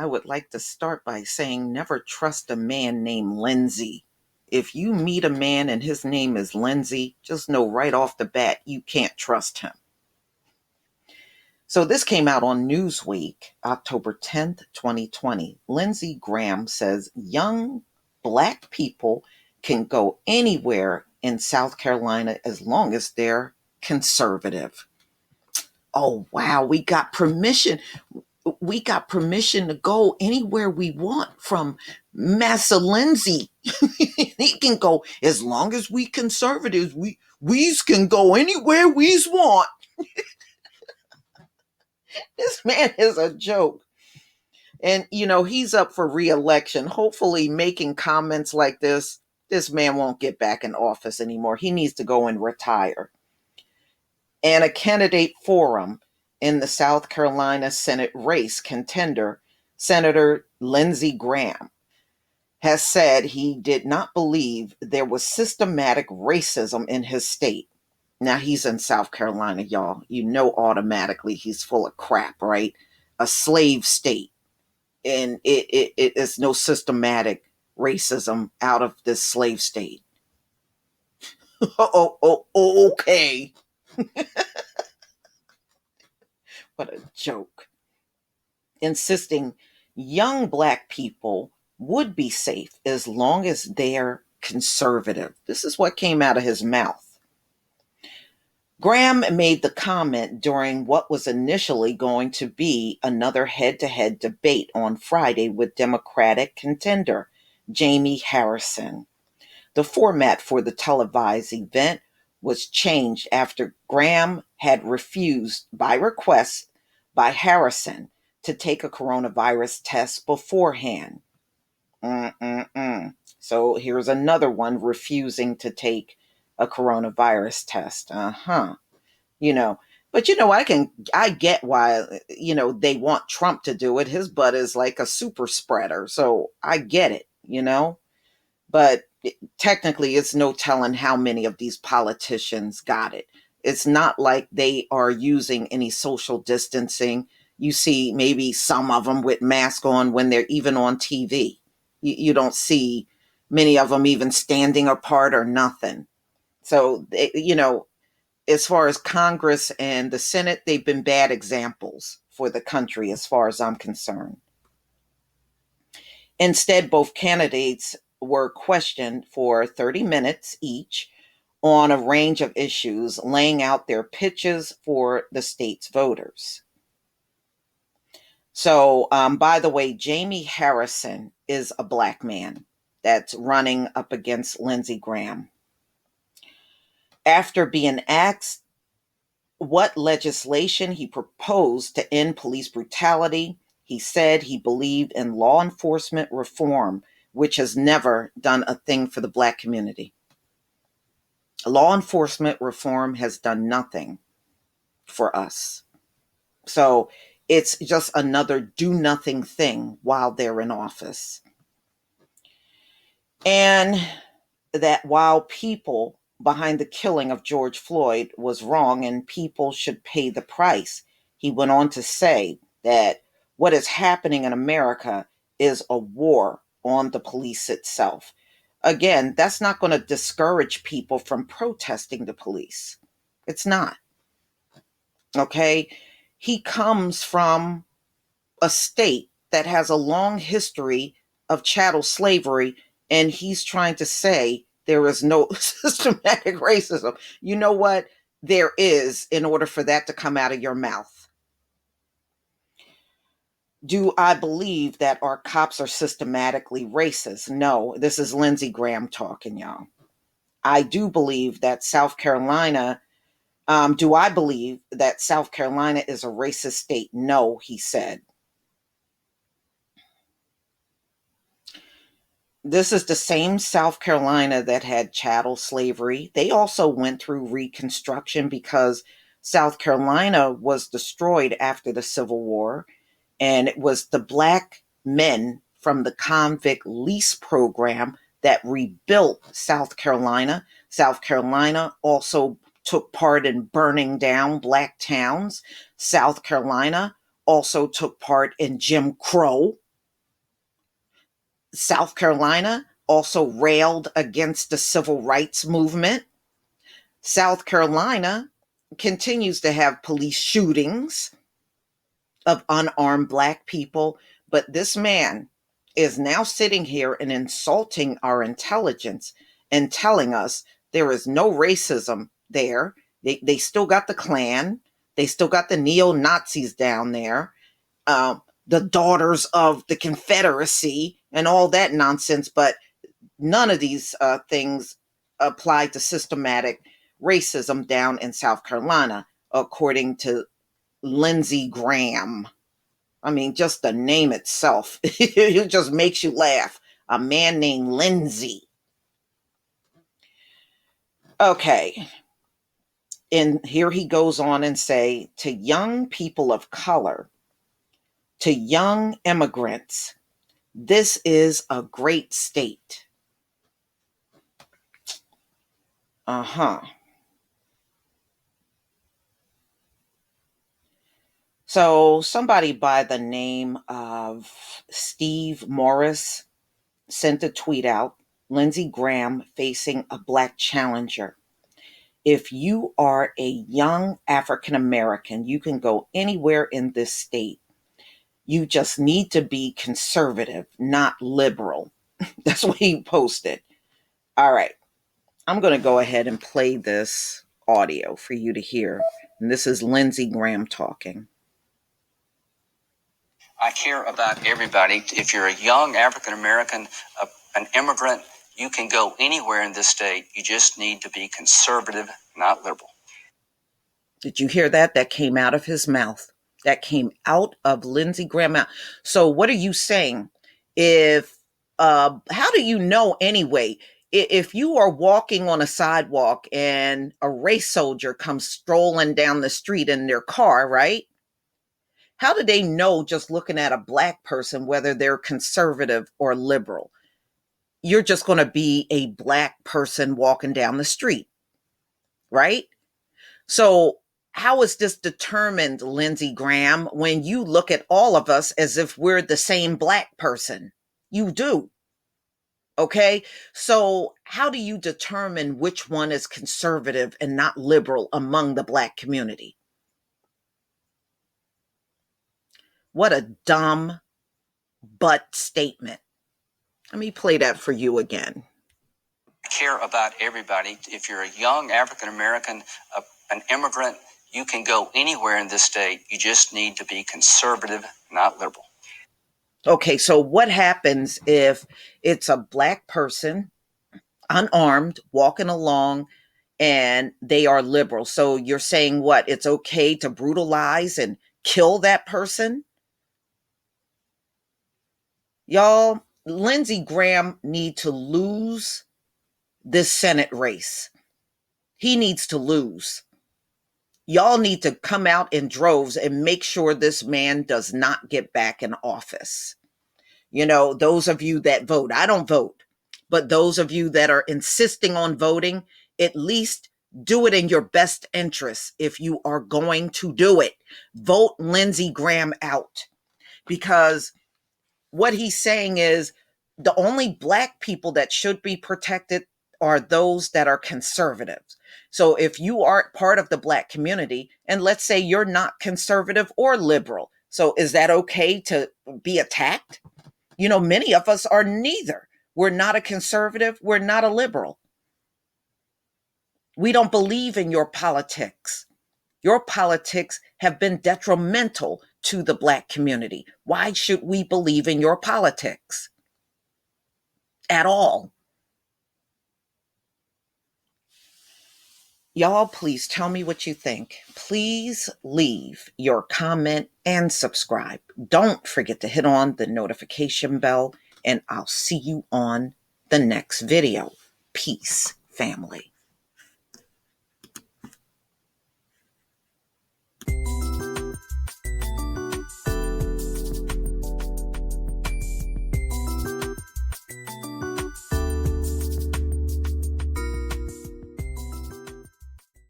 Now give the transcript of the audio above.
I would like to start by saying never trust a man named Lindsey. If you meet a man and his name is Lindsey, just know right off the bat you can't trust him. So this came out on Newsweek, October 10th, 2020. Lindsey Graham says young black people can go anywhere in South Carolina as long as they're conservative. Oh, wow, we got permission. We got permission to go anywhere we want from Massa Lindsey. He can go as long as we conservatives, we's can go anywhere we's want. This man is a joke. And, he's up for re-election. Hopefully, making comments like this man won't get back in office anymore. He needs to go and retire. And a candidate forum in the South Carolina Senate race contender, Senator Lindsey Graham, has said he did not believe there was systematic racism in his state. Now, he's in South Carolina, y'all. You know automatically he's full of crap, right? A slave state. And it is no systematic racism out of this slave state. Okay. What a joke. Insisting young black people would be safe as long as they're conservative. This is what came out of his mouth. Graham made the comment during what was initially going to be another head-to-head debate on Friday with Democratic contender Jamie Harrison. The format for the televised event was changed after Graham had refused, by request by Harrison, to take a coronavirus test beforehand. So here's another one refusing to take a coronavirus test. But I get why, they want Trump to do it. His butt is like a super spreader. So I get it, but technically it's no telling how many of these politicians got it. It's not like they are using any social distancing. You see maybe some of them with masks on when they're even on TV. You don't see many of them even standing apart or nothing. So, as far as Congress and the Senate, they've been bad examples for the country as far as I'm concerned. Instead, both candidates were questioned for 30 minutes each on a range of issues, laying out their pitches for the state's voters. So, by the way, Jamie Harrison is a black man that's running up against Lindsey Graham. After being asked what legislation he proposed to end police brutality, he said he believed in law enforcement reform, which has never done a thing for the black community. Law enforcement reform has done nothing for us. So it's just another do nothing thing while they're in office. And that while people behind the killing of George Floyd was wrong and people should pay the price, he went on to say that what is happening in America is a war on the police itself. Again, that's not going to discourage people from protesting the police. It's not. Okay? He comes from a state that has a long history of chattel slavery, and he's trying to say there is no systematic racism. You know what? There is, in order for that to come out of your mouth. Do I believe that our cops are systematically racist? No, this is Lindsey Graham talking, y'all. I do believe that South Carolina, do I believe that South Carolina is a racist state? No, he said. This is the same South Carolina that had chattel slavery. They also went through Reconstruction because South Carolina was destroyed after the Civil War. And it was the black men from the convict lease program that rebuilt South Carolina. South Carolina also took part in burning down black towns. South Carolina also took part in Jim Crow. South Carolina also railed against the civil rights movement. South Carolina continues to have police shootings of unarmed Black people, but this man is now sitting here and insulting our intelligence and telling us there is no racism there. They still got the Klan, they still got the neo Nazis down there, the daughters of the Confederacy, and all that nonsense, but none of these things apply to systematic racism down in South Carolina, according to Lindsey Graham. I mean, just the name itself, it just makes you laugh. A man named Lindsey. Okay. And here he goes on and say, to young people of color, to young immigrants, this is a great state. Uh-huh. So somebody by the name of Steve Morris sent a tweet out, Lindsey Graham facing a Black challenger. If you are a young African American, you can go anywhere in this state. You just need to be conservative, not liberal. That's what he posted. All right. I'm going to go ahead and play this audio for you to hear. And this is Lindsey Graham talking. I care about everybody. If you're a young African American, an immigrant, you can go anywhere in this state. You just need to be conservative, not liberal. Did you hear that? That came out of his mouth. That came out of Lindsey Graham mouth. So what are you saying? How do you know anyway? If you are walking on a sidewalk and a race soldier comes strolling down the street in their car, right? How do they know just looking at a Black person whether they're conservative or liberal? You're just going to be a Black person walking down the street, right? So how is this determined, Lindsey Graham, when you look at all of us as if we're the same Black person? You do. Okay. So how do you determine which one is conservative and not liberal among the Black community? What a dumb butt statement. Let me play that for you again. Care about everybody. If you're a young African American, an immigrant, you can go anywhere in this state. You just need to be conservative, not liberal. Okay, so what happens if it's a Black person, unarmed, walking along, and they are liberal? So you're saying what? It's okay to brutalize and kill that person? Y'all, Lindsey Graham need to lose this Senate race. He needs to lose. Y'all need to come out in droves and make sure this man does not get back in office. You know, those of you that vote, I don't vote, but those of you that are insisting on voting, at least do it in your best interest. If you are going to do it, vote Lindsey Graham out, because what he's saying is the only Black people that should be protected are those that are conservatives. So if you aren't part of the Black community, and let's say you're not conservative or liberal, so is that okay to be attacked? You know, many of us are neither. We're not a conservative. We're not a liberal. We don't believe in your politics. Your politics have been detrimental to the Black community. Why should we believe in your politics at all? Y'all, please tell me what you think. Please leave your comment and subscribe. Don't forget to hit on the notification bell, and I'll see you on the next video. Peace, family.